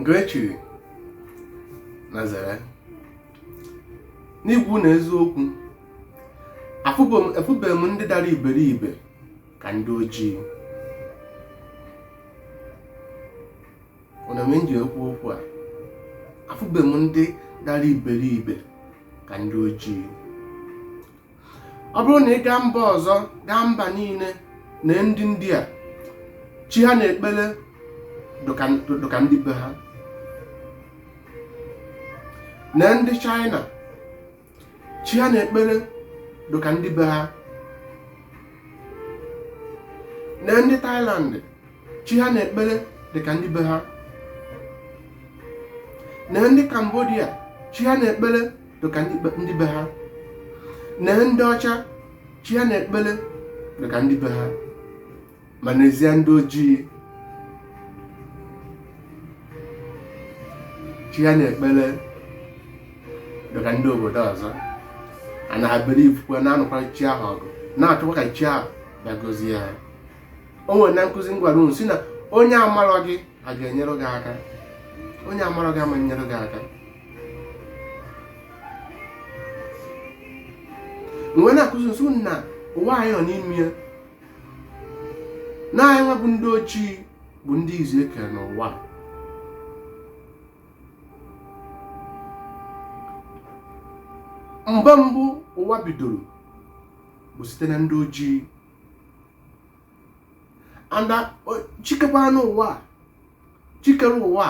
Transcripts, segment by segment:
nke echiri na zere n'ikwu na eziokwu afụbeghị m ndị dara iberibe ka ndị ojii. Ona m nji ekwu okwu a, afụbeghị m ndị dara iberibe ka ndị ojii. Ọ bụrụ na ị gaa mba ọzọ, gaa mba niile, na ndị a chi ha na-ekpere dụka ndị be ha, na ndị China chi ha na-ekpere dụka ndị be ha, na ndị Thailand chi ha na-ekpere dịka ndị be ha, na ndị Cambodia chi ha na-ekpere dịka ndị be ha, na ndị ọcha chi ha na-ekpere dịka ndị be ha. Ma n'ezie ndị ojii chi ha na-ekpere dịka ndị obodo ọzọ, a na-abịara ifukwe na-anụkwara chi ahụ ọgụ, na-achọkwa ka chi ahụ bịa gọzie ha. O nwere na nkụzi ngwara unu si na onye amarọ gị a ga-enyere gị aka, onye amarọ gị ama nyere gị aka. Mgbe na-akụzi nso na ụwa anyị nọ n'ime ya, na anyị nwa bụ ndị ochie bụ ndị izu ekere n'ụwa. Mgbe mbụ ụwa bidoro bụ site na ndị ojii, anda chikekwa n'ụwa, chikere ụwa,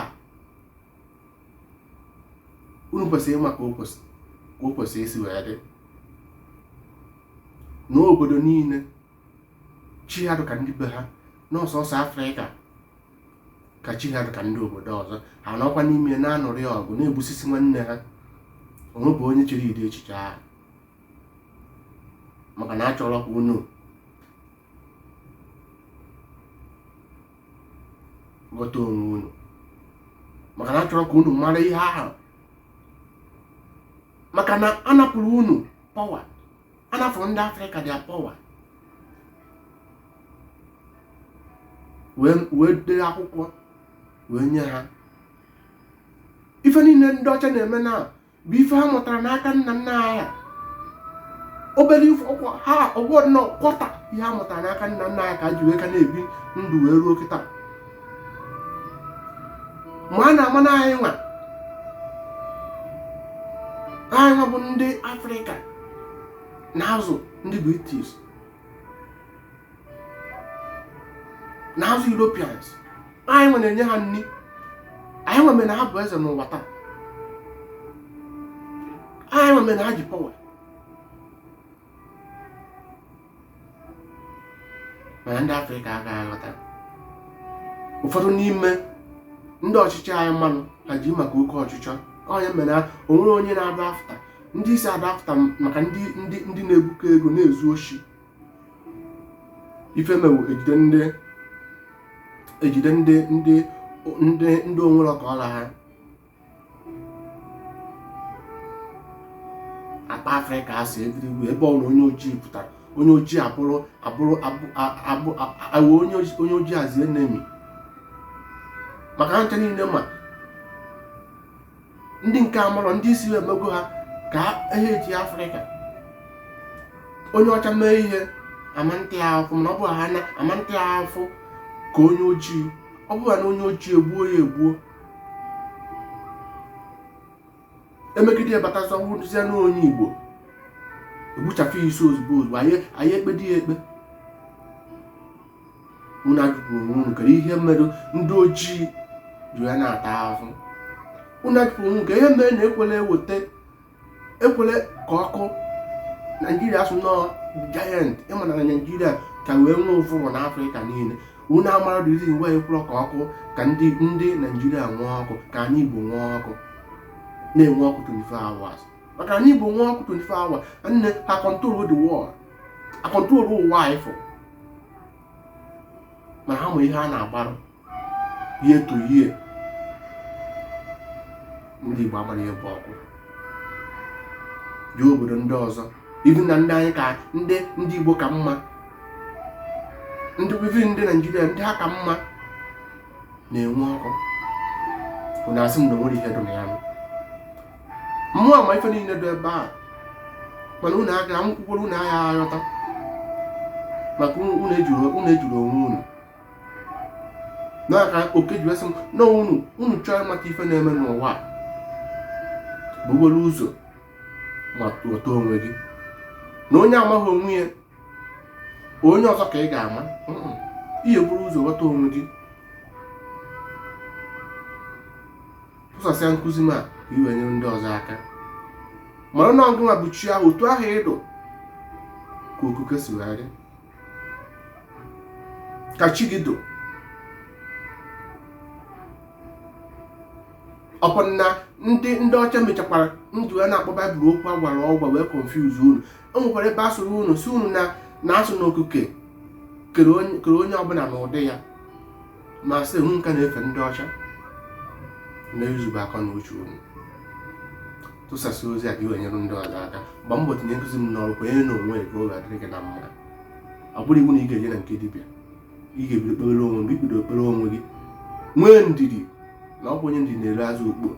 unu kwesịrị ịma ka o kwesịrị isi wee dị. N'obodo niile chi ha dịka ndị be ha, n'ọsọsọ Afrịka ka chi ha dịka ndị obodo ọzọ. Ha nọkwa n'ime na-anụrị ọgụ, na-egbusisi nwanne ha. Onwe bụ onye chere ide echiche ahụ, maka na achọrọ ka unu ghọta onwe unu, maka na achọrọ ka unu mara ihe ahụ, maka na anapụrụ unu pọwa, anapụrụ ndị Afrịka dị pọwa, wee dee akwụkwọ wee nye ha. Ife niile ndị ọcha na-eme na bụ ife ha mụtara n'aka nna nna ha. Obere ife ha ọgwọ nọ kwọta ihe ha mụtara n'aka nna nna ha ka ha ji wee ka na-ebi ndụ wee ruo kịta. Ma a na-ama na anyị nwa bụ ndị Afrịka na-azụ ndị British, na-azụ Europeans. Anyị nwa na-enye ha nri, anyị nwa mere na ha bụ eze n'ụwa taa, anyị nwa mere na ha ji pọwa. Mana ndị Afrịka agaghị aghọta. Ụfọdụ n'ime ndị ọchịchị anyị mmanụ ha ji maka oke ọchịchọ, onye mere onwere onye na-ada afta, ndị isi ada afta maka ndị na-ebuko ego na-ezu oshi. Ife mewu ejide ndị onwere ọka ọla ha. Akpa Afrịka asị egiriwu ebe ọ na onye ojii pụtara, onye ojii abụrụ onye ojii azie enemi. Maka ha ncha niile ma ndị nke amarọ, ndị isi emego ha ka ihe eji Afrịka. Onye ọcha mee ihe ama ntị ahụfụ, mana ọ bụ ha na ama ntị ahụfụ ka onye ojii. Ọ bụrụ na onye ojii egbuo ya egbuo, emegide batazi ọwụzie na onye Igbo egbuchafụ ya isi ozugbo anyị ekpedi ya ekpe. Unu ajụpụ onwe unu kere ihe mere ndị ojii ji ya na-ata ahụhụ. Unu ajụpụ onwe ka ihe mere na ekwele ka ọkụ Naijiria asụ nọọ giant. Ịmana na Naijiria ka wee nwee ụfụrụ na Afrịka niile. Unu amara dị izi ngwa ekwelọ ka ọkụ ka ndị Naijiria nwee ọkụ, ka anyị Igbo nwee ọkụ, na-enwe ọkụ 24 hours. Maka anyị Igbo nwee ọkụ 24 hours, nne ha control the world, ha control ụwa ifo. Ma ha ma ihe a na-agbarụ ihe to ihe. Ndị Igbo agbara ihe bụ ọkụ dị obodo ndị ọzọ. Ibi na ndị anyị ka ndị Igbo ka mma, ndị Naijiria ndị ha ka mma na-enwe ọkụ. unu asị m na nwere ihe dị na ya. Mmụọ ama ife niile dị ebe a, mana unu aga amụkwụkwọrọ unu agha aghọta maka unu ejuru onwe unu n'aka oke ji wesị m na unu chọọ ịmata ife na-eme n'ụwa bugoro ụzọ ma ghọta onwe gị, na onye amaghị onwe ya onye ọzọ ka ị ga-ama. Ihe buru ụzọ ghọta onwe gị, tụsasịa nkụzi ma ka iwe nyere ndị ọzọ aka, mara na ọgụ nwa bụ chi ahụ otu ahụ ịdụ ka okuke si wee dị, ka chi gị dụ. Ọkwa na ndị ọcha mechakwara ndụ ya na-akpọ Baịbụl okwu a gwara ọgwa wee confuse unu. O nwekwara ebe a sụrụ unu si unu na-asụ na okuke kere onye ọbụla n'ụdị ya, ma sị hụ nka na-efe ndị ọcha na-ezube aka n'uche unu. Tụsasị ozi a ka iwe nyere ndị ọzọ aka. Gba mbọ tinye nkụzi m n'ọrụ, kwenye na onwe ka ọ ga-adịrị gị na mma. Ọ bụrụ iwu na ị ga-eje na nke dibịa, ị ga-ebido kpere onwe gị, ikpedo ekpere onwe gị, nwee ndidi na ọ bụ onye ndidi na-ere azụ okpo.